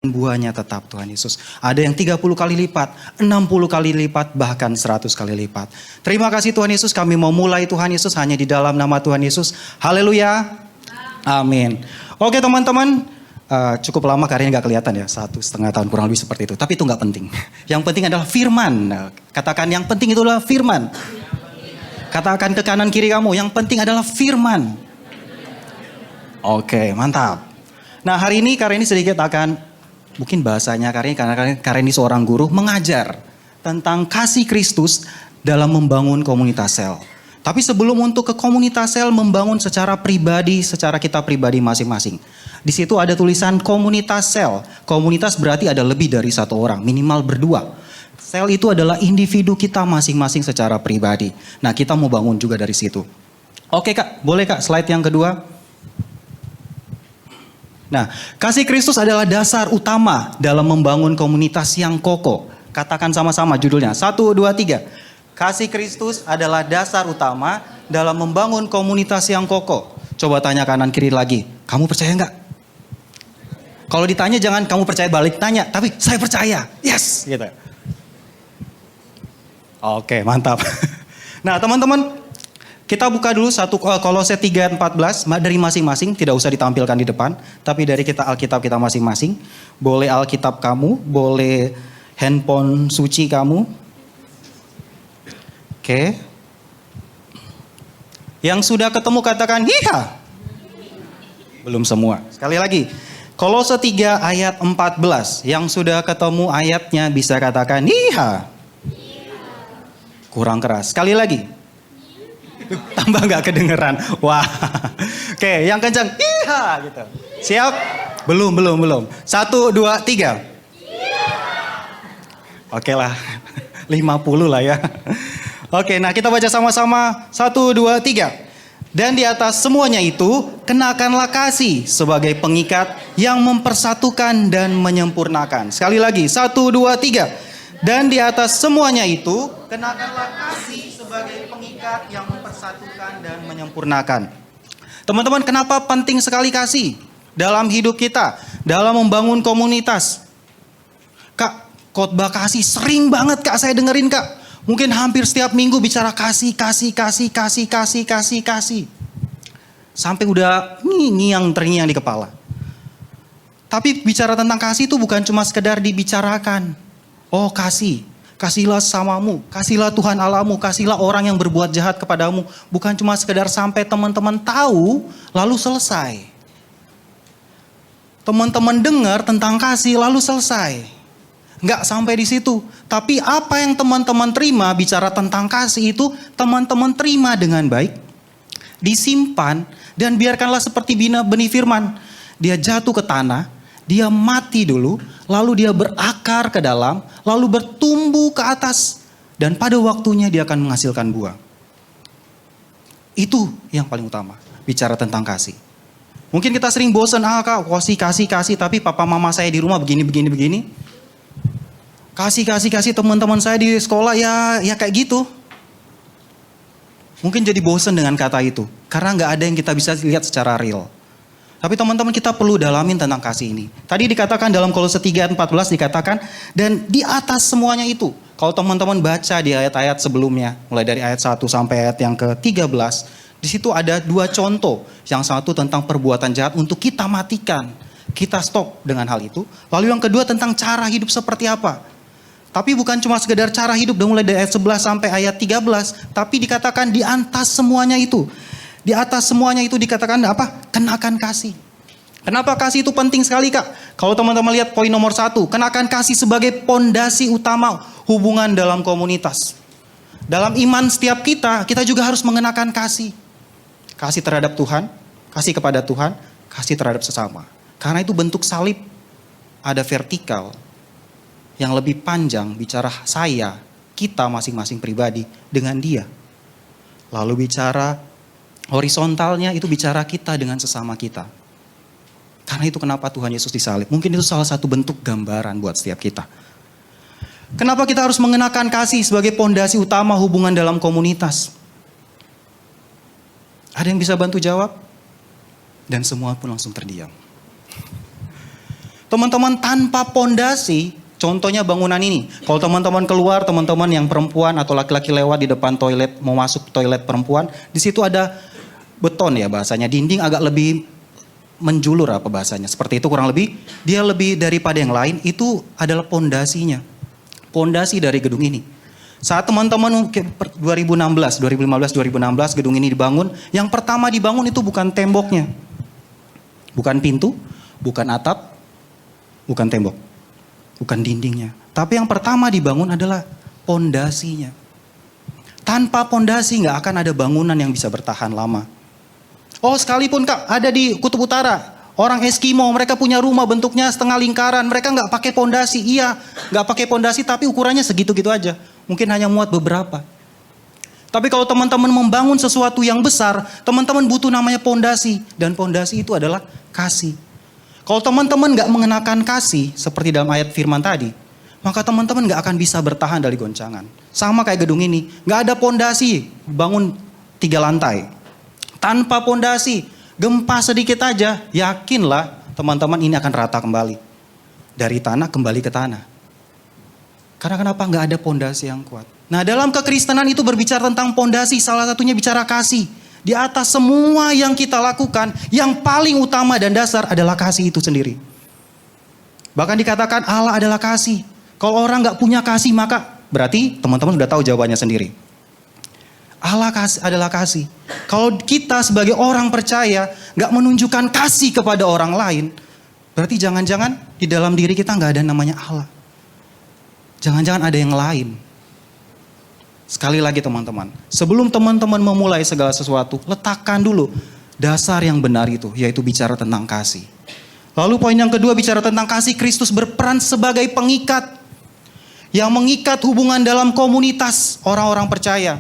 buahnya tetap Tuhan Yesus. Ada yang 30 kali lipat, 60 kali lipat, bahkan 100 kali lipat. Terima kasih Tuhan Yesus, kami mau mulai Tuhan Yesus hanya di dalam nama Tuhan Yesus. Haleluya. Amin. Oke teman-teman, cukup lama karyanya gak kelihatan ya, 1,5 tahun kurang lebih seperti itu. Tapi itu gak penting. Yang penting adalah firman. Katakan yang penting itu adalah firman. Katakan ke kanan kiri kamu, yang penting adalah firman. Oke, mantap. Nah hari ini karya ini sedikit akan, mungkin bahasanya karena ini seorang guru mengajar tentang kasih Kristus dalam membangun komunitas sel. Tapi sebelum untuk ke komunitas sel membangun secara pribadi, secara kita pribadi masing-masing. Di situ ada tulisan komunitas sel. Komunitas berarti ada lebih dari satu orang, minimal berdua. Sel itu adalah individu kita masing-masing secara pribadi. Nah kita mau bangun juga dari situ. Oke Kak, boleh Kak slide yang kedua. Nah, kasih Kristus adalah dasar utama dalam membangun komunitas yang kokoh. Katakan sama-sama judulnya. 1, 2, 3. Kasih Kristus adalah dasar utama dalam membangun komunitas yang kokoh. Coba tanya kanan kiri lagi. Kamu percaya enggak? Kalau ditanya jangan kamu percaya balik tanya. Tapi saya percaya. Yes. Gitu. Oke, mantap. Nah teman-teman. Kita buka dulu Kolose 3:14 dari masing-masing, tidak usah ditampilkan di depan, tapi dari kita Alkitab kita masing-masing. Boleh Alkitab kamu, boleh handphone suci kamu. Oke. Yang sudah ketemu katakan hiha. Belum semua. Sekali lagi. Kolose 3 ayat 14. Yang sudah ketemu ayatnya bisa katakan hiha. Kurang keras. Sekali lagi. Tambah gak kedengeran. Wah. Oke, yang kencang. Iya gitu. Siap? Belum. 1, 2, 3. Oke lah. 50 lah ya. Oke, nah kita baca sama-sama. 1, 2, 3. Dan di atas semuanya itu, kenakanlah kasih sebagai pengikat yang mempersatukan dan menyempurnakan. Sekali lagi. 1, 2, 3. Dan di atas semuanya itu, kenakanlah kasih sebagai pengikat yang mempersatukan dan menyempurnakan. Teman-teman, kenapa penting sekali kasih dalam hidup kita, dalam membangun komunitas? Kak, khotbah kasih sering banget Kak saya dengerin Kak. Mungkin hampir setiap minggu bicara kasih. Sampai udah terngiang di kepala. Tapi bicara tentang kasih itu bukan cuma sekedar dibicarakan. Oh kasihlah samamu, kasihlah Tuhan Allahmu, kasihlah orang yang berbuat jahat kepadamu. Bukan cuma sekedar sampai teman-teman tahu, lalu selesai. Teman-teman dengar tentang kasih, lalu selesai. Enggak sampai di situ. Tapi apa yang teman-teman terima bicara tentang kasih itu, teman-teman terima dengan baik. Disimpan dan biarkanlah seperti benih firman. Dia jatuh ke tanah. Dia mati dulu, lalu dia berakar ke dalam, lalu bertumbuh ke atas. Dan pada waktunya dia akan menghasilkan buah. Itu yang paling utama, bicara tentang kasih. Mungkin kita sering bosan, Kak, kasih, tapi papa mama saya di rumah begini. Kasih teman-teman saya di sekolah ya kayak gitu. Mungkin jadi bosan dengan kata itu, karena gak ada yang kita bisa lihat secara real. Tapi teman-teman kita perlu dalamin tentang kasih ini. Tadi dikatakan dalam Kolose 3:14 dikatakan, dan di atas semuanya itu. Kalau teman-teman baca di ayat-ayat sebelumnya, mulai dari ayat 1 sampai ayat yang ke-13, di situ ada 2 contoh. Yang satu tentang perbuatan jahat untuk kita matikan. Kita stop dengan hal itu. Lalu yang kedua tentang cara hidup seperti apa. Tapi bukan cuma sekedar cara hidup, mulai dari ayat 11 sampai ayat 13. Tapi dikatakan di atas semuanya itu. Di atas semuanya itu dikatakan apa? Kenakan kasih. Kenapa kasih itu penting sekali Kak? Kalau teman-teman lihat poin nomor 1. Kenakan kasih sebagai pondasi utama hubungan dalam komunitas. Dalam iman setiap kita juga harus mengenakan kasih. Kasih terhadap Tuhan, kasih kepada Tuhan, kasih terhadap sesama. Karena itu bentuk salib. Ada vertikal. Yang lebih panjang bicara saya, kita masing-masing pribadi dengan dia. Lalu bicara horizontalnya itu bicara kita dengan sesama kita. Karena itu kenapa Tuhan Yesus disalib. Mungkin itu salah satu bentuk gambaran buat setiap kita. Kenapa kita harus mengenakan kasih sebagai pondasi utama hubungan dalam komunitas? Ada yang bisa bantu jawab? Dan semua pun langsung terdiam. Teman-teman, tanpa pondasi, contohnya bangunan ini. Kalau teman-teman keluar, teman-teman yang perempuan atau laki-laki lewat di depan toilet, mau masuk toilet perempuan, di situ ada beton ya bahasanya, dinding agak lebih menjulur apa bahasanya. Seperti itu kurang lebih, dia lebih daripada yang lain, itu adalah pondasinya. Pondasi dari gedung ini. Saat teman-teman 2015, 2016 gedung ini dibangun, yang pertama dibangun itu bukan temboknya. Bukan pintu, bukan atap, bukan tembok, bukan dindingnya. Tapi yang pertama dibangun adalah pondasinya. Tanpa pondasi nggak akan ada bangunan yang bisa bertahan lama. Oh sekalipun Kak, ada di Kutub Utara, orang Eskimo, mereka punya rumah bentuknya setengah lingkaran, mereka nggak pakai pondasi. Iya, nggak pakai pondasi tapi ukurannya segitu-gitu aja. Mungkin hanya muat beberapa. Tapi kalau teman-teman membangun sesuatu yang besar, teman-teman butuh namanya pondasi. Dan pondasi itu adalah kasih. Kalau teman-teman gak mengenakan kasih, seperti dalam ayat firman tadi, maka teman-teman gak akan bisa bertahan dari goncangan. Sama kayak gedung ini, gak ada pondasi, bangun 3 lantai. Tanpa pondasi, gempa sedikit aja, yakinlah teman-teman ini akan rata kembali. Dari tanah kembali ke tanah. Karena kenapa gak ada pondasi yang kuat. Nah dalam kekristenan itu berbicara tentang pondasi, salah satunya bicara kasih. Di atas semua yang kita lakukan, yang paling utama dan dasar adalah kasih itu sendiri. Bahkan dikatakan Allah adalah kasih. Kalau orang gak punya kasih maka berarti teman-teman sudah tahu jawabannya sendiri. Allah adalah kasih. Kalau kita sebagai orang percaya gak menunjukkan kasih kepada orang lain, berarti jangan-jangan di dalam diri kita gak ada namanya Allah. Jangan-jangan ada yang lain. Sekali lagi teman-teman, sebelum teman-teman memulai segala sesuatu, letakkan dulu dasar yang benar itu, yaitu bicara tentang kasih. Lalu poin yang kedua bicara tentang kasih, Kristus berperan sebagai pengikat. Yang mengikat hubungan dalam komunitas orang-orang percaya.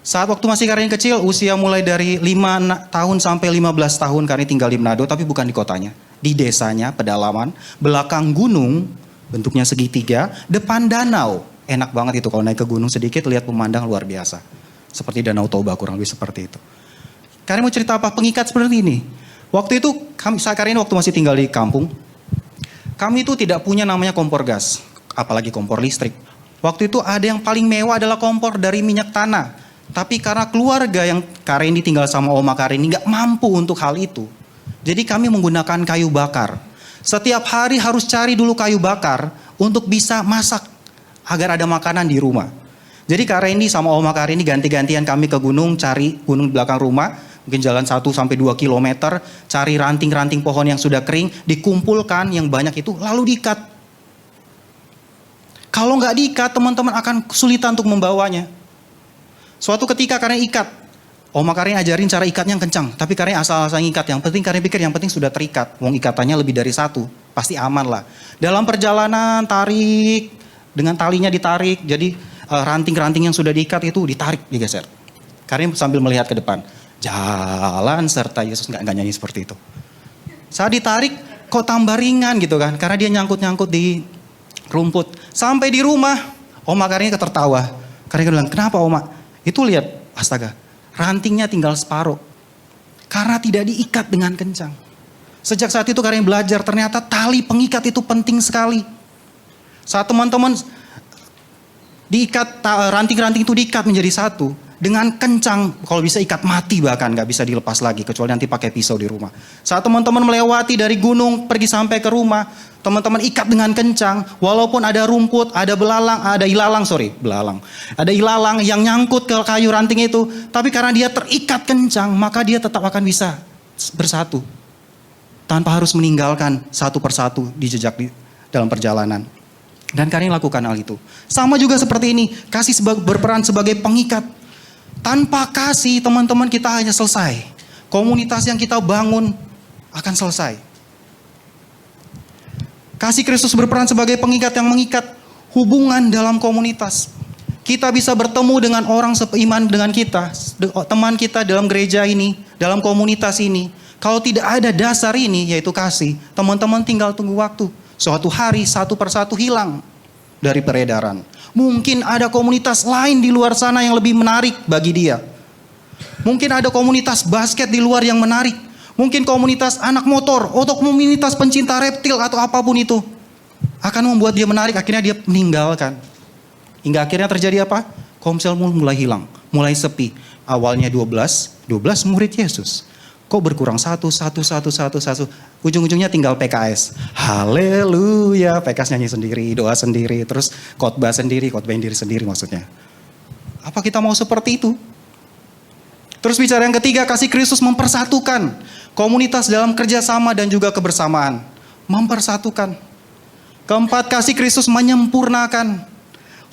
Saat waktu masih Karin kecil, usia mulai dari 5 tahun sampai 15 tahun, Karin tinggal di Manado, tapi bukan di kotanya. Di desanya, pedalaman, belakang gunung, bentuknya segitiga, depan danau. Enak banget itu kalau naik ke gunung sedikit lihat pemandang luar biasa. Seperti Danau Toba kurang lebih seperti itu. Karin mau cerita apa? Pengikat seperti ini. Waktu itu Karin waktu masih tinggal di kampung. Kami itu tidak punya namanya kompor gas. Apalagi kompor listrik. Waktu itu ada yang paling mewah adalah kompor dari minyak tanah. Tapi karena keluarga yang Karin tinggal sama Oma Karin ini gak mampu untuk hal itu. Jadi kami menggunakan kayu bakar. Setiap hari harus cari dulu kayu bakar untuk bisa masak. Agar ada makanan di rumah. Jadi Kak Randy sama Oma Kak Randy ganti-gantian kami ke gunung, cari gunung di belakang rumah. Mungkin jalan 1-2 kilometer, cari ranting-ranting pohon yang sudah kering, dikumpulkan yang banyak itu, lalu diikat. Kalau nggak diikat, teman-teman akan kesulitan untuk membawanya. Suatu ketika Karen ikat, Oma Karen ajarin cara ikatnya yang kencang, tapi Karen asal-asal ikat. Yang penting Karen pikir yang penting sudah terikat. Wong ikatannya lebih dari 1, pasti aman lah. Dalam perjalanan tarik, dengan talinya ditarik, jadi ranting-ranting yang sudah diikat itu ditarik, digeser. Karim sambil melihat ke depan. Jalan serta Yesus, nggak nyanyi seperti itu. Saat ditarik, kok tambah ringan gitu kan, karena dia nyangkut-nyangkut di rumput. Sampai di rumah, Oma Karim tertawa. Karim bilang, kenapa Oma? Itu lihat, astaga, rantingnya tinggal separuh. Karena tidak diikat dengan kencang. Sejak saat itu Karim belajar, ternyata tali pengikat itu penting sekali. Saat teman-teman diikat, ranting-ranting itu diikat menjadi satu. Dengan kencang, kalau bisa ikat mati bahkan, gak bisa dilepas lagi. Kecuali nanti pakai pisau di rumah. Saat teman-teman melewati dari gunung, pergi sampai ke rumah. Teman-teman ikat dengan kencang. Walaupun ada rumput, ada ada ilalang yang nyangkut ke kayu ranting itu. Tapi karena dia terikat kencang, maka dia tetap akan bisa bersatu. Tanpa harus meninggalkan satu persatu di jejak dalam perjalanan. Dan Karin lakukan hal itu. Sama juga seperti ini. Kasih berperan sebagai pengikat. Tanpa kasih teman-teman kita hanya selesai. Komunitas yang kita bangun akan selesai. Kasih Kristus berperan sebagai pengikat yang mengikat hubungan dalam komunitas. Kita bisa bertemu dengan orang seiman dengan kita. Teman kita dalam gereja ini. Dalam komunitas ini. Kalau tidak ada dasar ini yaitu kasih. Teman-teman tinggal tunggu waktu. Suatu hari satu persatu hilang dari peredaran. Mungkin ada komunitas lain di luar sana yang lebih menarik bagi dia. Mungkin ada komunitas basket di luar yang menarik. mungkin komunitas anak motor, atau komunitas pencinta reptil atau apapun itu, akan membuat dia menarik, akhirnya dia meninggalkan. Hingga akhirnya terjadi apa? Komsel mulai hilang, mulai sepi. Awalnya 12 murid Yesus. Kok berkurang satu. Ujung-ujungnya tinggal PKS. Haleluya, PKS nyanyi sendiri, doa sendiri, terus khotbahin diri sendiri maksudnya. Apa kita mau seperti itu? Terus bicara yang ketiga, kasih Kristus mempersatukan komunitas dalam kerjasama dan juga kebersamaan. Mempersatukan. Keempat, kasih Kristus menyempurnakan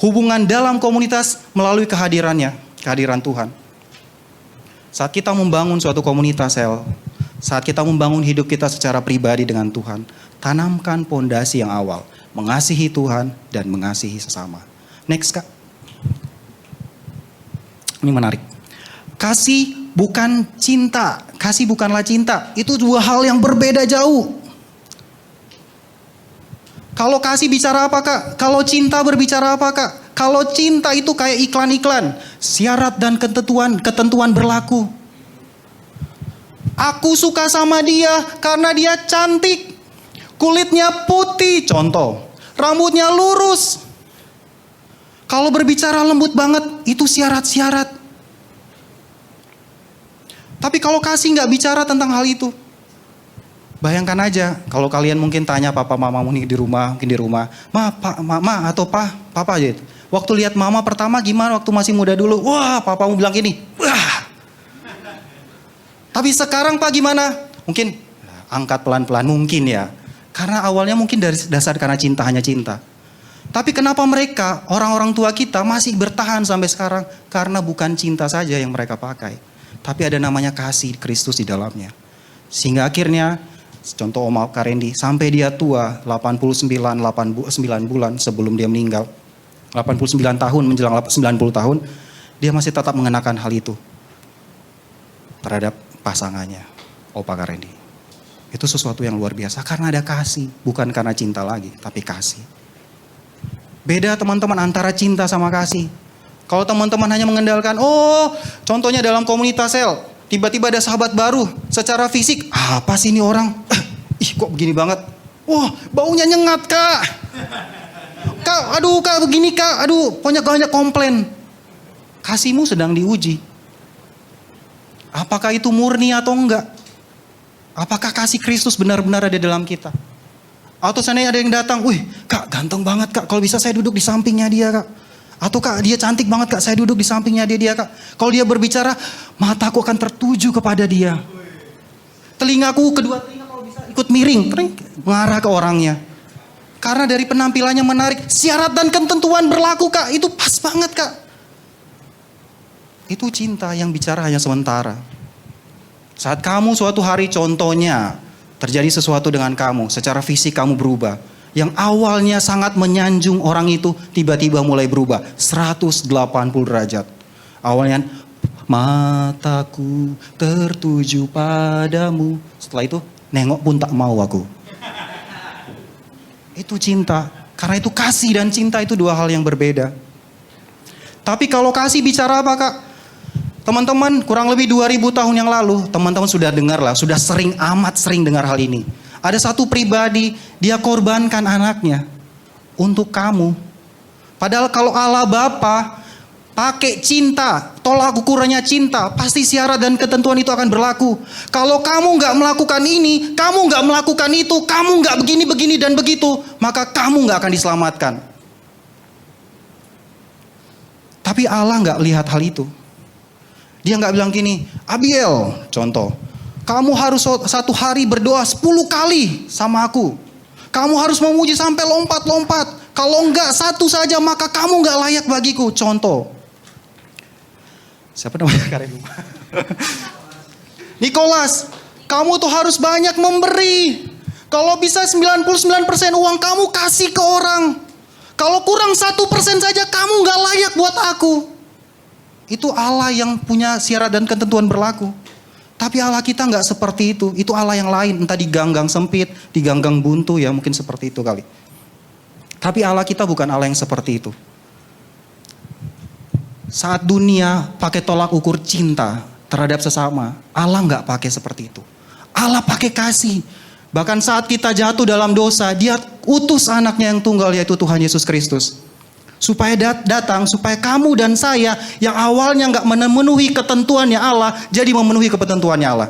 hubungan dalam komunitas melalui kehadiran Tuhan. Saat kita membangun suatu komunitas, saat kita membangun hidup kita secara pribadi dengan Tuhan, tanamkan pondasi yang awal, mengasihi Tuhan dan mengasihi sesama. Next, Kak. Ini menarik. Kasih bukan cinta, kasih bukanlah cinta. Itu dua hal yang berbeda jauh. Kalau kasih bicara apa, Kak? Kalau cinta berbicara apa, Kak? Kalau cinta itu kayak iklan-iklan, syarat dan ketentuan berlaku. Aku suka sama dia karena dia cantik, kulitnya putih, contoh, rambutnya lurus. Kalau berbicara lembut banget, itu syarat-syarat. Tapi kalau kasih nggak bicara tentang hal itu. Bayangkan aja, kalau kalian mungkin tanya papa mama mungkin di rumah, mama atau papa aja. Waktu lihat mama pertama gimana waktu masih muda dulu? Wah, papamu bilang gini. Wah. Tapi sekarang Pak gimana? Mungkin angkat pelan-pelan mungkin ya. Karena awalnya mungkin dari dasar karena cinta, hanya cinta. Tapi kenapa mereka, orang-orang tua kita masih bertahan sampai sekarang? Karena bukan cinta saja yang mereka pakai. Tapi ada namanya kasih Kristus di dalamnya. Sehingga akhirnya, contoh Om Karendi, sampai dia tua, 89 bulan sebelum dia meninggal. 89 tahun menjelang 90 tahun, dia masih tetap mengenakan hal itu terhadap pasangannya, Opa Karendi. Itu sesuatu yang luar biasa karena ada kasih, bukan karena cinta lagi, tapi kasih. Beda teman-teman antara cinta sama kasih. Kalau teman-teman hanya mengandalkan, contohnya dalam komunitas sel, tiba-tiba ada sahabat baru, secara fisik, apa sih ini orang? Kok begini banget? Wah, baunya nyengat, Kak. Kak, begini Kak, banyak komplain. Kasihmu sedang diuji. Apakah itu murni atau enggak? Apakah kasih Kristus benar-benar ada dalam kita? Atau seandainya ada yang datang, Kak ganteng banget Kak, kalau bisa saya duduk di sampingnya dia Kak. Atau Kak dia cantik banget Kak, saya duduk di sampingnya dia Kak. Kalau dia berbicara, mataku akan tertuju kepada dia. Telingaku, kedua telinga kalau bisa ikut miring, mengarah ke orangnya. Karena dari penampilannya menarik, syarat dan ketentuan berlaku Kak, itu pas banget Kak. Itu cinta yang bicara hanya sementara. Saat kamu suatu hari contohnya, terjadi sesuatu dengan kamu, secara fisik kamu berubah. Yang awalnya sangat menyanjung orang itu, tiba-tiba mulai berubah, 180 derajat. Awalnya, mataku tertuju padamu. Setelah itu, nengok pun tak mau aku. Itu cinta. Karena itu kasih dan cinta itu dua hal yang berbeda. Tapi kalau kasih bicara apa Kak? Teman-teman kurang lebih 2000 tahun yang lalu, teman-teman sudah dengar lah, sudah amat sering dengar hal ini. Ada satu pribadi, dia korbankan anaknya untuk kamu. Padahal kalau Allah Bapa pakai cinta, tolak ukurannya cinta, pasti syarat dan ketentuan itu akan berlaku. Kalau kamu nggak melakukan ini, kamu nggak melakukan itu, kamu nggak begini dan begitu, maka kamu nggak akan diselamatkan. Tapi Allah nggak lihat hal itu. Dia nggak bilang gini, Abiel, contoh, kamu harus satu hari berdoa 10 kali sama aku. Kamu harus memuji sampai lompat-lompat. Kalau enggak satu saja, maka kamu nggak layak bagiku. Contoh. Siapa namanya Karim? Nikolas, kamu tuh harus banyak memberi. Kalau bisa 99% uang kamu kasih ke orang. Kalau kurang 1% saja kamu nggak layak buat aku. Itu Allah yang punya syarat dan ketentuan berlaku. Tapi Allah kita nggak seperti itu. Itu Allah yang lain. Entah di ganggang sempit, di ganggang buntu ya mungkin seperti itu kali. Tapi Allah kita bukan Allah yang seperti itu. Saat dunia pakai tolak ukur cinta terhadap sesama, Allah nggak pakai seperti itu. Allah pakai kasih. Bahkan saat kita jatuh dalam dosa, dia utus anaknya yang tunggal yaitu Tuhan Yesus Kristus. Supaya datang, supaya kamu dan saya yang awalnya nggak memenuhi ketentuannya Allah, jadi memenuhi ketentuannya Allah.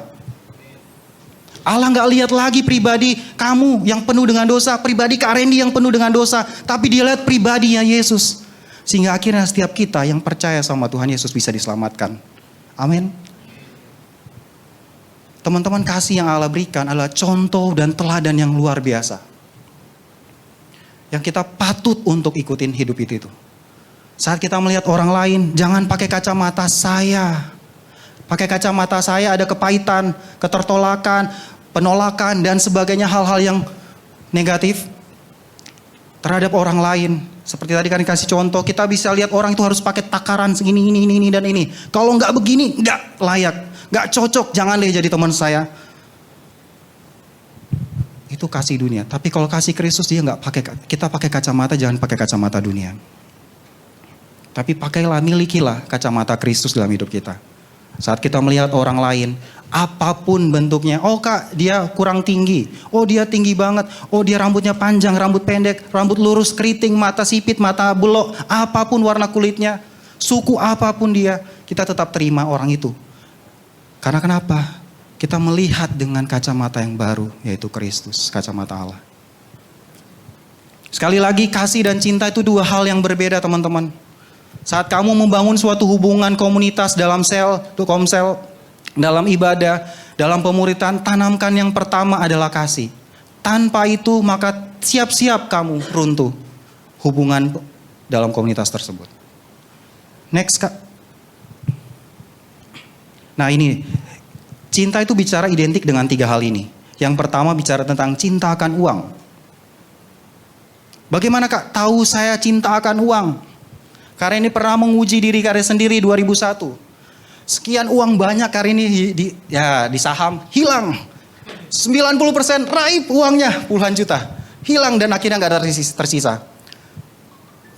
Allah nggak lihat lagi pribadi kamu yang penuh dengan dosa, pribadi Kak Randy yang penuh dengan dosa, tapi dia lihat pribadinya Yesus. Sehingga akhirnya setiap kita yang percaya sama Tuhan Yesus bisa diselamatkan. Amin. Teman-teman, kasih yang Allah berikan adalah contoh dan teladan yang luar biasa. Yang kita patut untuk ikutin hidup itu. Saat kita melihat orang lain, jangan pakai kacamata saya. Pakai kacamata saya ada kepahitan, ketertolakan, penolakan, dan sebagainya, hal-hal yang negatif terhadap orang lain. Seperti tadi kan dikasih contoh, kita bisa lihat orang itu harus pakai takaran segini, ini, dan ini. Kalau nggak begini, nggak layak, nggak cocok, jangan deh jadi teman saya. Itu kasih dunia. Tapi kalau kasih Kristus dia nggak pakai, kita pakai kacamata, jangan pakai kacamata dunia. Tapi pakailah, milikilah kacamata Kristus dalam hidup kita. Saat kita melihat orang lain, apapun bentuknya, oh Kak dia kurang tinggi, oh dia tinggi banget, oh dia rambutnya panjang, rambut pendek, rambut lurus, keriting, mata sipit, mata belok, apapun warna kulitnya, suku apapun dia, kita tetap terima orang itu. Karena kenapa? Kita melihat dengan kacamata yang baru, yaitu Kristus, kacamata Allah. Sekali lagi, kasih dan cinta itu dua hal yang berbeda teman-teman. Saat kamu membangun suatu hubungan komunitas dalam sel, komsel, dalam ibadah, dalam pemuritan, tanamkan yang pertama adalah kasih. Tanpa itu maka siap-siap kamu runtuh hubungan dalam komunitas tersebut. Next Kak. Nah ini, cinta itu bicara identik dengan tiga hal ini. Yang pertama bicara tentang cinta akan uang. Bagaimana Kak tahu saya cinta akan uang? Karena ini pernah menguji diri Kak sendiri 2001. Sekian uang banyak Kak ini di saham hilang. 90% raib uangnya puluhan juta. Hilang dan akhirnya gak ada tersisa.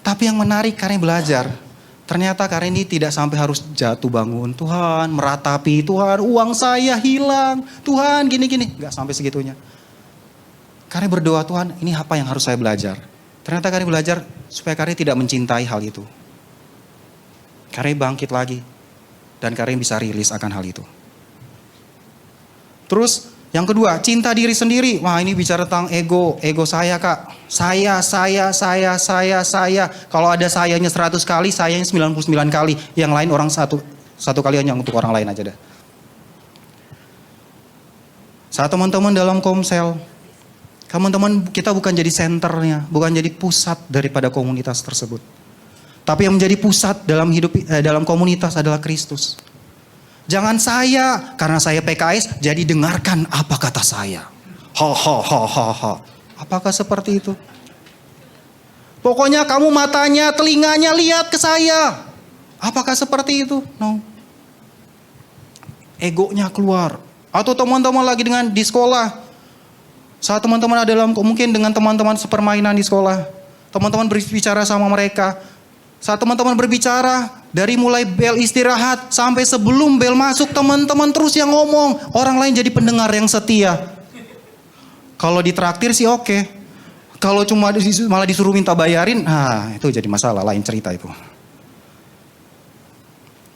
Tapi yang menarik Kak belajar. Ternyata Kak ini tidak sampai harus jatuh bangun. Tuhan meratapi, Tuhan uang saya hilang. Tuhan gini-gini. Gak sampai segitunya. Kak berdoa, Tuhan ini apa yang harus saya belajar. Ternyata Kak belajar supaya Kak tidak mencintai hal itu. Kak bangkit lagi. Dan Kak bisa rilis akan hal itu. Terus yang kedua, cinta diri sendiri. Wah ini bicara tentang ego. Ego saya Kak. Saya. Kalau ada sayanya 100 kali, sayanya 99 kali. Yang lain orang satu kali hanya untuk orang lain aja dah. Saat teman-teman dalam komsel, teman-teman kita bukan jadi senternya, bukan jadi pusat daripada komunitas tersebut. Tapi yang menjadi pusat dalam dalam komunitas adalah Kristus. Jangan saya, karena saya PKS, jadi dengarkan apa kata saya. Apakah seperti itu? Pokoknya kamu matanya, telinganya lihat ke saya. Apakah seperti itu? No. Egonya keluar. Atau teman-teman lagi di sekolah. Saat teman-teman ada mungkin dengan teman-teman sepermainan di sekolah. Teman-teman berbicara sama mereka. Saat teman-teman berbicara, dari mulai bel istirahat sampai sebelum bel masuk, teman-teman terus yang ngomong. Orang lain jadi pendengar yang setia. Kalau ditraktir sih oke. Kalau cuma malah disuruh minta bayarin, itu jadi masalah, lain cerita itu.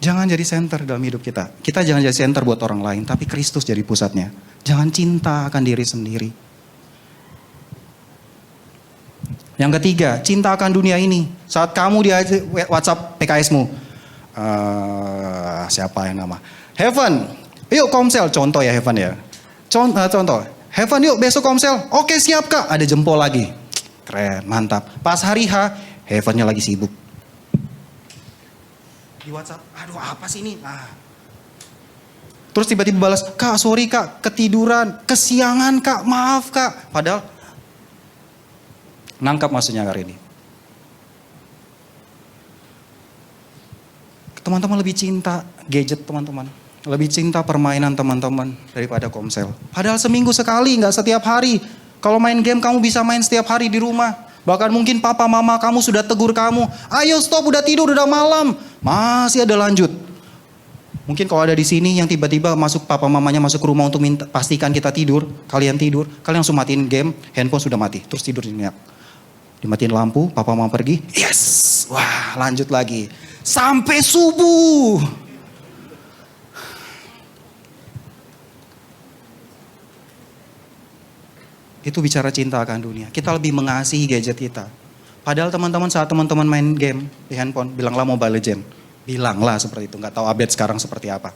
Jangan jadi center dalam hidup kita. Kita jangan jadi center buat orang lain, tapi Kristus jadi pusatnya. Jangan cinta akan diri sendiri. Yang ketiga, cinta akan dunia ini. Saat kamu di WhatsApp PKS-mu, siapa yang nama? Heaven, yuk komsel, contoh ya Heaven ya. Contoh, Heaven yuk besok komsel. Oke siap Kak, ada jempol lagi. Keren, mantap. Pas hari H, Heaven-nya lagi sibuk. Di WhatsApp, aduh apa sih ini? Terus tiba-tiba balas, Kak sorry Kak, ketiduran, kesiangan Kak, maaf Kak. Padahal nangkap maksudnya hari ini. Teman-teman lebih cinta gadget teman-teman. Lebih cinta permainan teman-teman daripada komsel. Padahal seminggu sekali, gak setiap hari. Kalau main game kamu bisa main setiap hari di rumah. Bahkan mungkin papa mama kamu sudah tegur kamu. Ayo stop, udah tidur, udah malam. Masih ada lanjut. Mungkin kalau ada di sini yang tiba-tiba masuk papa mamanya masuk ke rumah untuk minta pastikan kita tidur, kalian langsung matiin game, handphone sudah mati, terus tidur nyenyak. Dimatiin lampu, papa mama pergi, yes, wah lanjut lagi, sampai subuh. Itu bicara cinta akan dunia. Kita lebih mengasihi gadget kita. Padahal teman-teman saat teman-teman main game di handphone, bilanglah Mobile Legend. Bilanglah seperti itu, nggak tahu update sekarang seperti apa.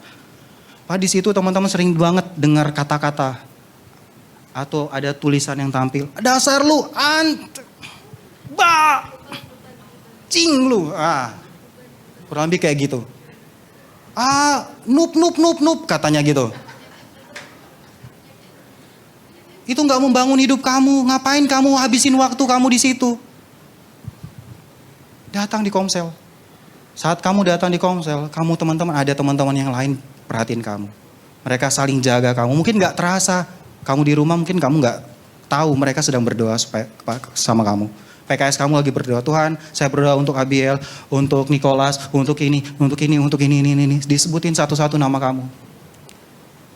Di situ teman-teman sering banget dengar kata-kata atau ada tulisan yang tampil. Dasar lu, cing lu. Kurang lebih kayak gitu. Noob katanya gitu. Itu nggak membangun hidup kamu. Ngapain kamu habisin waktu kamu di situ? Datang di Komsel. Saat kamu datang di Komsel, kamu teman-teman ada teman-teman yang lain perhatiin kamu. Mereka saling jaga kamu. Mungkin nggak terasa kamu di rumah, mungkin kamu nggak tahu mereka sedang berdoa sama kamu. PKS kamu lagi berdoa, Tuhan, saya berdoa untuk Abiel, untuk Nicholas, untuk ini. Disebutin satu-satu nama kamu.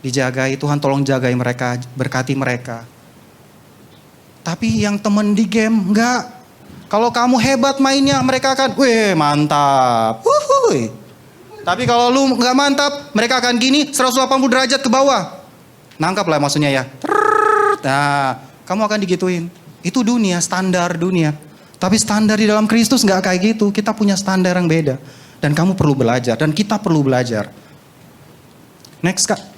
Dijagai, Tuhan tolong jagai mereka, berkati mereka. Tapi yang temen di game, enggak. Kalau kamu hebat mainnya, mereka akan, weh mantap. Wuhui. Tapi kalau lu enggak mantap, mereka akan gini, 180 derajat ke bawah. Nangkap lah maksudnya ya. Nah, kamu akan digituin. Itu dunia, standar dunia. Tapi standar di dalam Kristus enggak kayak gitu. Kita punya standar yang beda. Dan kamu perlu belajar, dan kita perlu belajar. Next, Kak.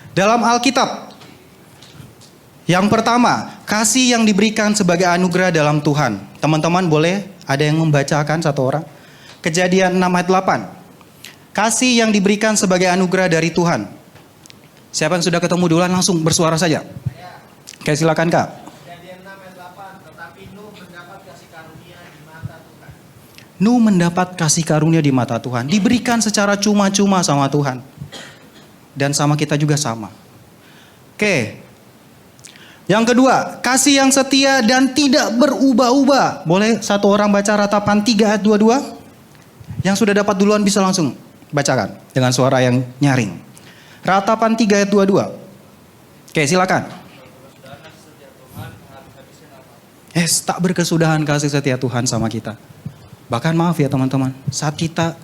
Dalam Alkitab, yang pertama, kasih yang diberikan sebagai anugerah dalam Tuhan. Teman-teman boleh ada yang membacakan satu orang? Kejadian 6 ayat 8. Kasih yang diberikan sebagai anugerah dari Tuhan. Siapa yang sudah ketemu duluan langsung bersuara saja. Oke, silakan Kak. Kejadian 6 ayat 8. Tetapi Nuh mendapat kasih karunia di mata Tuhan. Nuh mendapat kasih karunia di mata Tuhan. Diberikan secara cuma-cuma sama Tuhan. Dan sama kita juga sama. Oke. Yang kedua, kasih yang setia dan tidak berubah-ubah. Boleh satu orang baca Ratapan 3 ayat 22? Yang sudah dapat duluan bisa langsung bacakan. Dengan suara yang nyaring. Ratapan 3 ayat 22. Oke, silakan. Tak berkesudahan kasih setia Tuhan sama kita. Bahkan maaf ya teman-teman. Saat kita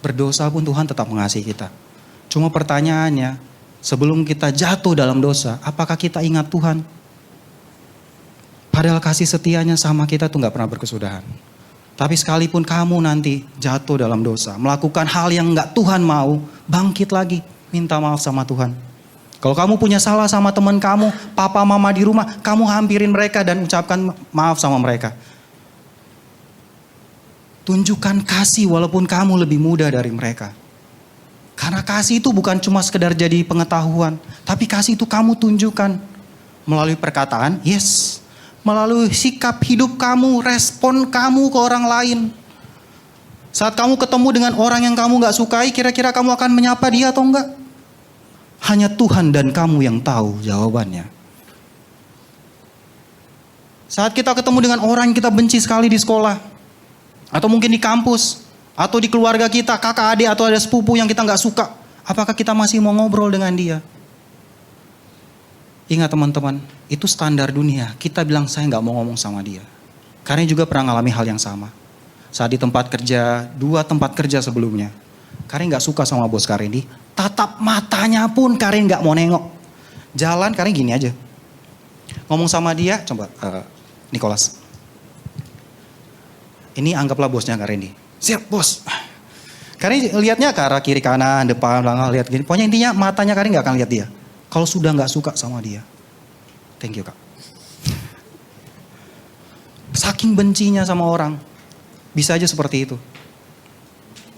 berdosa pun Tuhan tetap mengasihi kita. Cuma pertanyaannya, sebelum kita jatuh dalam dosa, apakah kita ingat Tuhan? Padahal kasih setianya sama kita tuh gak pernah berkesudahan. Tapi sekalipun kamu nanti jatuh dalam dosa, melakukan hal yang gak Tuhan mau, bangkit lagi, minta maaf sama Tuhan. Kalau kamu punya salah sama teman kamu, papa mama di rumah, kamu hampirin mereka dan ucapkan maaf sama mereka. Tunjukkan kasih walaupun kamu lebih muda dari mereka. Karena kasih itu bukan cuma sekedar jadi pengetahuan. Tapi kasih itu kamu tunjukkan. Melalui perkataan, yes. Melalui sikap hidup kamu, respon kamu ke orang lain. Saat kamu ketemu dengan orang yang kamu gak sukai, kira-kira kamu akan menyapa dia atau enggak? Hanya Tuhan dan kamu yang tahu jawabannya. Saat kita ketemu dengan orang yang kita benci sekali di sekolah. Atau mungkin di kampus. Atau di keluarga kita, kakak adik atau ada sepupu yang kita gak suka. Apakah kita masih mau ngobrol dengan dia? Ingat teman-teman, itu standar dunia. Kita bilang saya gak mau ngomong sama dia. Karen juga pernah ngalami hal yang sama. Saat di tempat kerja, 2 tempat kerja sebelumnya. Karen gak suka sama bos Karen. Tatap matanya pun Karen gak mau nengok. Jalan Karen gini aja. Ngomong sama dia, coba Nicholas. Ini anggaplah bosnya Karen. Siap bos. Karena lihatnya ke arah kiri kanan, depan, belakang, lihat gini. Pokoknya intinya matanya Karin gak akan lihat dia. Kalau sudah gak suka sama dia. Thank you Kak. Saking bencinya sama orang. Bisa aja seperti itu.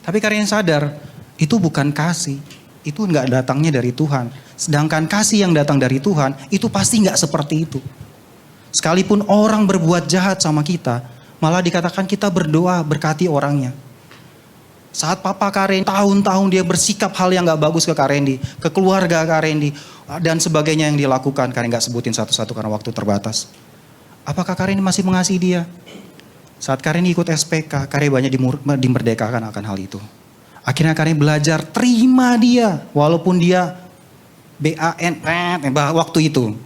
Tapi Karin sadar, itu bukan kasih. Itu gak datangnya dari Tuhan. Sedangkan kasih yang datang dari Tuhan, itu pasti gak seperti itu. Sekalipun orang berbuat jahat sama kita, malah dikatakan kita berdoa berkati orangnya. Saat papa Karen tahun-tahun dia bersikap hal yang gak bagus ke Karendi, ke keluarga Karendi, dan sebagainya yang dilakukan. Karen gak sebutin satu-satu karena waktu terbatas. Apakah Karen masih mengasihi dia? Saat Karen ikut SPK, Karen banyak dimerdekakan akan hal itu. Akhirnya Karin belajar terima dia. Walaupun dia BAN waktu itu.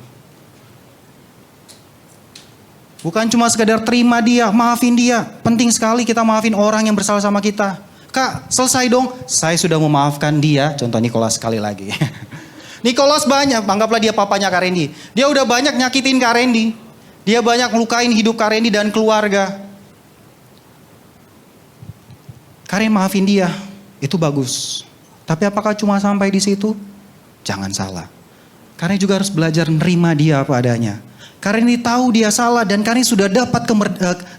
Bukan cuma sekedar terima dia, maafin dia. Penting sekali kita maafin orang yang bersalah sama kita. Kak, selesai dong. Saya sudah memaafkan dia. Contoh Nicholas sekali lagi. Nicholas banyak, anggaplah dia papanya Kak Randy. Dia udah banyak nyakitin Kak Randy. Dia banyak melukain hidup Kak Randy dan keluarga. Karen maafin dia, itu bagus. Tapi apakah cuma sampai di situ? Jangan salah. Karen juga harus belajar nerima dia apa adanya. Karen ini tahu dia salah dan Karen sudah dapat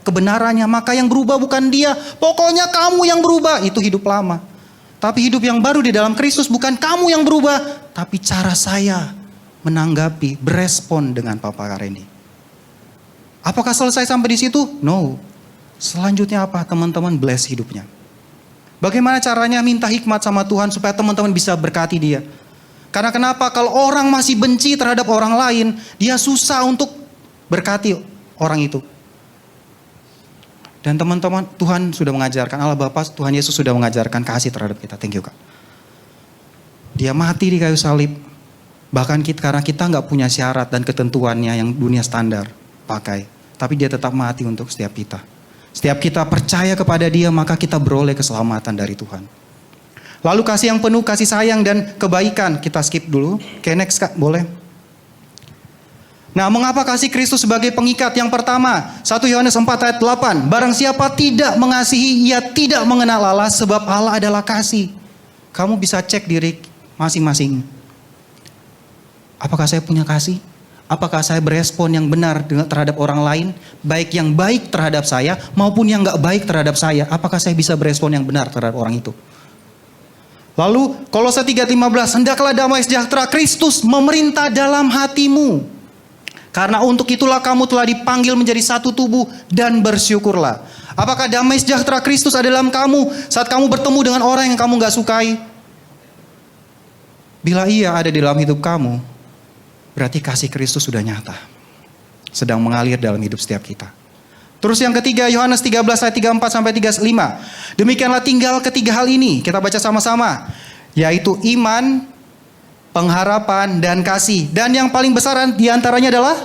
kebenarannya. Maka yang berubah bukan dia. Pokoknya kamu yang berubah. Itu hidup lama. Tapi hidup yang baru di dalam Kristus bukan kamu yang berubah. Tapi cara saya menanggapi, berespon dengan Papa Karen ini. Apakah selesai sampai di situ? No. Selanjutnya apa? Teman-teman bless hidupnya. Bagaimana caranya minta hikmat sama Tuhan supaya teman-teman bisa berkati dia. Karena kenapa? Kalau orang masih benci terhadap orang lain, dia susah untuk berkati orang itu. Dan teman-teman, Tuhan sudah mengajarkan, Allah Bapa, Tuhan Yesus sudah mengajarkan kasih terhadap kita. Thank you Kak. Dia mati di kayu salib. Bahkan karena kita nggak punya syarat dan ketentuannya yang dunia standar pakai. Tapi dia tetap mati untuk setiap kita. Setiap kita percaya kepada dia, maka kita beroleh keselamatan dari Tuhan. Lalu kasih yang penuh, kasih sayang dan kebaikan. Kita skip dulu. Oke, next Kak, boleh. Nah, mengapa kasih Kristus sebagai pengikat? Yang pertama, 1 Yohanes 4 ayat 8. Barang siapa tidak mengasihi, ia tidak mengenal Allah, sebab Allah adalah kasih. Kamu bisa cek diri masing-masing. Apakah saya punya kasih? Apakah saya berespon yang benar terhadap orang lain? Baik yang baik terhadap saya maupun yang gak baik terhadap saya. Apakah saya bisa berespon yang benar terhadap orang itu? Lalu Kolose 3:15, hendaklah damai sejahtera Kristus memerintah dalam hatimu. Karena untuk itulah kamu telah dipanggil menjadi satu tubuh dan bersyukurlah. Apakah damai sejahtera Kristus ada dalam kamu saat kamu bertemu dengan orang yang kamu gak sukai? Bila ia ada di dalam hidup kamu, berarti kasih Kristus sudah nyata. Sedang mengalir dalam hidup setiap kita. Terus yang ketiga, Yohanes 13 ayat 34 sampai 35. Demikianlah tinggal ketiga hal ini. Kita baca sama-sama. Yaitu iman, pengharapan, dan kasih. Dan yang paling besar diantaranya adalah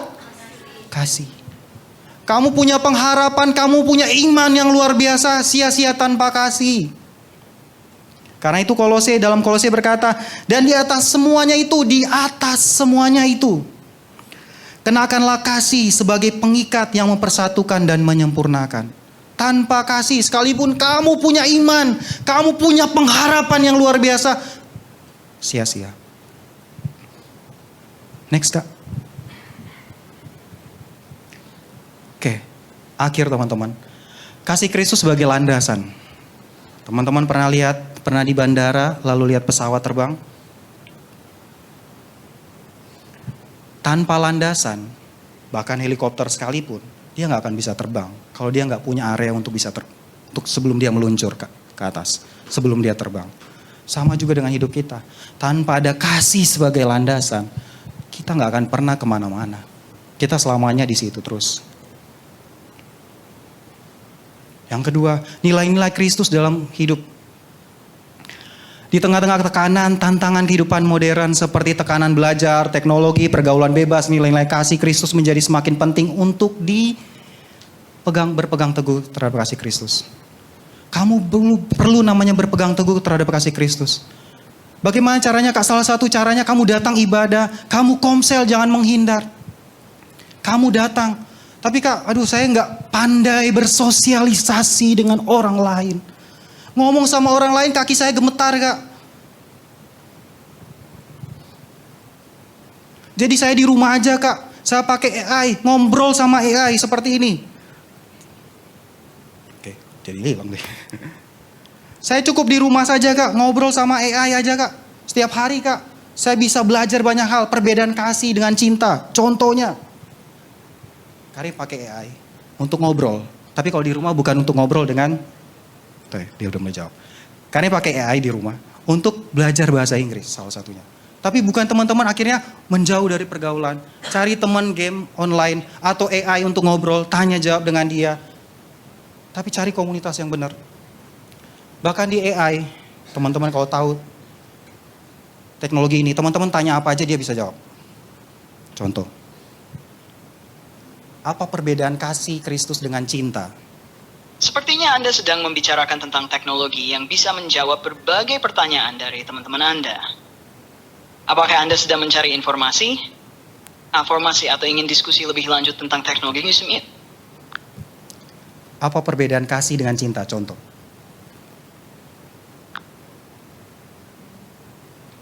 kasih. Kamu punya pengharapan, kamu punya iman yang luar biasa. Sia-sia tanpa kasih. Karena itu dalam Kolose berkata, dan di atas semuanya itu, di atas semuanya itu, kenakanlah kasih sebagai pengikat yang mempersatukan dan menyempurnakan. Tanpa kasih, sekalipun kamu punya iman, kamu punya pengharapan yang luar biasa, sia-sia. Next Kak. Oke, akhir teman-teman. Kasih Kristus sebagai landasan. Teman-teman pernah di bandara lalu lihat pesawat terbang? Tanpa landasan, bahkan helikopter sekalipun, dia nggak akan bisa terbang. Kalau dia nggak punya area untuk bisa untuk sebelum dia meluncur ke atas, sebelum dia terbang. Sama juga dengan hidup kita. Tanpa ada kasih sebagai landasan, kita nggak akan pernah kemana-mana. Kita selamanya di situ terus. Yang kedua, nilai-nilai Kristus dalam hidup. Di tengah-tengah tekanan, tantangan kehidupan modern seperti tekanan belajar, teknologi, pergaulan bebas, nilai-nilai kasih Kristus menjadi semakin penting untuk berpegang teguh terhadap kasih Kristus. Kamu perlu namanya berpegang teguh terhadap kasih Kristus. Bagaimana caranya Kak? Salah satu caranya kamu datang ibadah, kamu komsel, jangan menghindar. Kamu datang. Tapi Kak, saya nggak pandai bersosialisasi dengan orang lain. Ngomong sama orang lain kaki saya gemetar Kak. Jadi saya di rumah aja Kak. Saya pakai AI, ngobrol sama AI seperti ini. Oke, jadi hilang deh. Saya cukup di rumah saja Kak, ngobrol sama AI aja Kak. Setiap hari Kak, saya bisa belajar banyak hal. Perbedaan kasih dengan cinta, contohnya. Kari pakai AI untuk ngobrol. Tapi kalau di rumah bukan untuk ngobrol dengan, dia udah menjawab. Kari pakai AI di rumah untuk belajar bahasa Inggris salah satunya. Tapi bukan teman-teman akhirnya menjauh dari pergaulan. Cari teman game online atau AI untuk ngobrol, tanya jawab dengan dia. Tapi cari komunitas yang benar. Bahkan di AI, Teman-teman kalau tahu teknologi ini, teman-teman tanya apa aja dia bisa jawab. Contoh, apa perbedaan kasih Kristus dengan cinta? Sepertinya Anda sedang membicarakan tentang teknologi yang bisa menjawab berbagai pertanyaan dari teman-teman Anda. Apakah Anda sedang mencari informasi atau ingin diskusi lebih lanjut tentang teknologi ini? Apa perbedaan kasih dengan cinta? Contoh.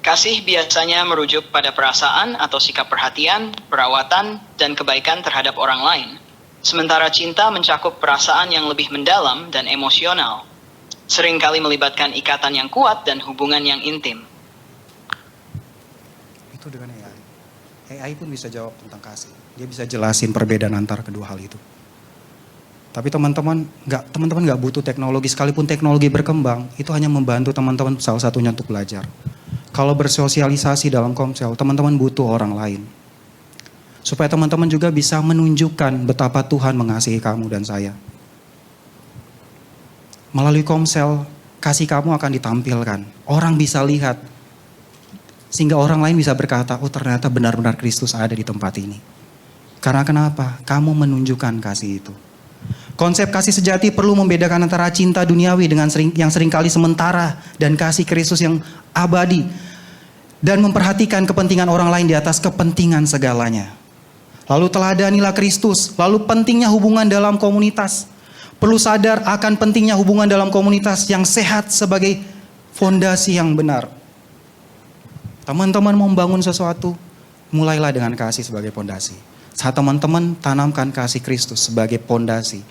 Kasih biasanya merujuk pada perasaan atau sikap perhatian, perawatan, dan kebaikan terhadap orang lain. Sementara cinta mencakup perasaan yang lebih mendalam dan emosional. Seringkali melibatkan ikatan yang kuat dan hubungan yang intim. Itu dengan AI. AI pun bisa jawab tentang kasih. Dia bisa jelasin perbedaan antara kedua hal itu. Tapi teman-teman nggak butuh teknologi, sekalipun teknologi berkembang, itu hanya membantu teman-teman salah satunya untuk belajar. Kalau bersosialisasi dalam komsel, teman-teman butuh orang lain. Supaya teman-teman juga bisa menunjukkan betapa Tuhan mengasihi kamu dan saya. Melalui komsel, kasih kamu akan ditampilkan. Orang bisa lihat. Sehingga orang lain bisa berkata, oh ternyata benar-benar Kristus ada di tempat ini. Karena kenapa? Kamu menunjukkan kasih itu. Konsep kasih sejati perlu membedakan antara cinta duniawi dengan yang seringkali sementara dan kasih Kristus yang abadi dan memperhatikan kepentingan orang lain di atas kepentingan segalanya. Lalu teladanilah Kristus, lalu pentingnya hubungan dalam komunitas. Perlu sadar akan pentingnya hubungan dalam komunitas yang sehat sebagai fondasi yang benar. Teman-teman membangun sesuatu, mulailah dengan kasih sebagai fondasi. Saat teman-teman tanamkan kasih Kristus sebagai fondasi,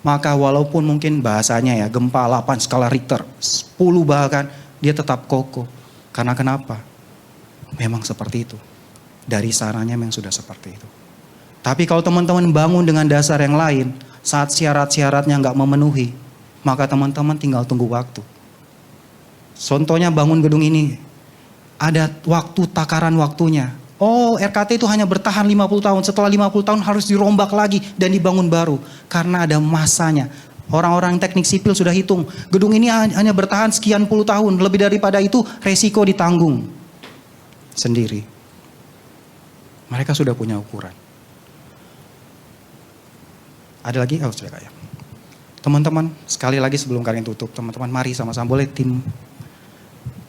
maka walaupun mungkin bahasanya ya gempa 8 skala Richter, 10 bahkan, dia tetap kokoh. Karena kenapa? Memang seperti itu. Dari sananya memang sudah seperti itu. Tapi kalau teman-teman bangun dengan dasar yang lain, saat syarat-syaratnya nggak memenuhi, maka teman-teman tinggal tunggu waktu. Contohnya bangun gedung ini, ada waktu takaran waktunya. Oh, RKT itu hanya bertahan 50 tahun. Setelah 50 tahun harus dirombak lagi dan dibangun baru. Karena ada masanya. Orang-orang teknik sipil sudah hitung. Gedung ini hanya bertahan sekian puluh tahun. Lebih daripada itu resiko ditanggung sendiri. Mereka sudah punya ukuran. Ada lagi? Oh, sudah kayak. Teman-teman, sekali lagi sebelum kalian tutup. Teman-teman, mari sama-sama boleh tim.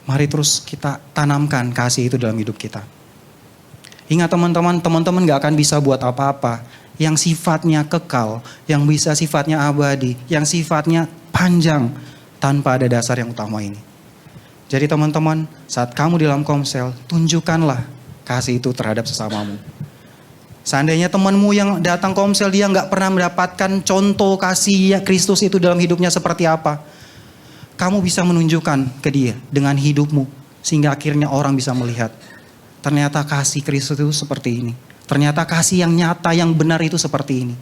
Mari terus kita tanamkan kasih itu dalam hidup kita. Ingat teman-teman gak akan bisa buat apa-apa yang sifatnya kekal, yang bisa sifatnya abadi, yang sifatnya panjang tanpa ada dasar yang utama ini. Jadi teman-teman, saat kamu di dalam komsel, tunjukkanlah kasih itu terhadap sesamamu. Seandainya temanmu yang datang komsel, dia gak pernah mendapatkan contoh kasih Kristus itu dalam hidupnya seperti apa. Kamu bisa menunjukkan ke dia dengan hidupmu, sehingga akhirnya orang bisa melihat. Ternyata kasih Kristus itu seperti ini. Ternyata kasih yang nyata, yang benar itu seperti ini.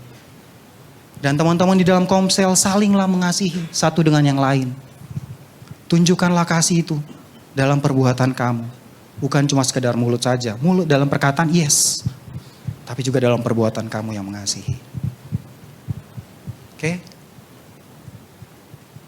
Dan teman-teman di dalam komsel salinglah mengasihi satu dengan yang lain. Tunjukkanlah kasih itu dalam perbuatan kamu. Bukan cuma sekedar mulut saja. Mulut dalam perkataan yes. Tapi juga dalam perbuatan kamu yang mengasihi. Oke?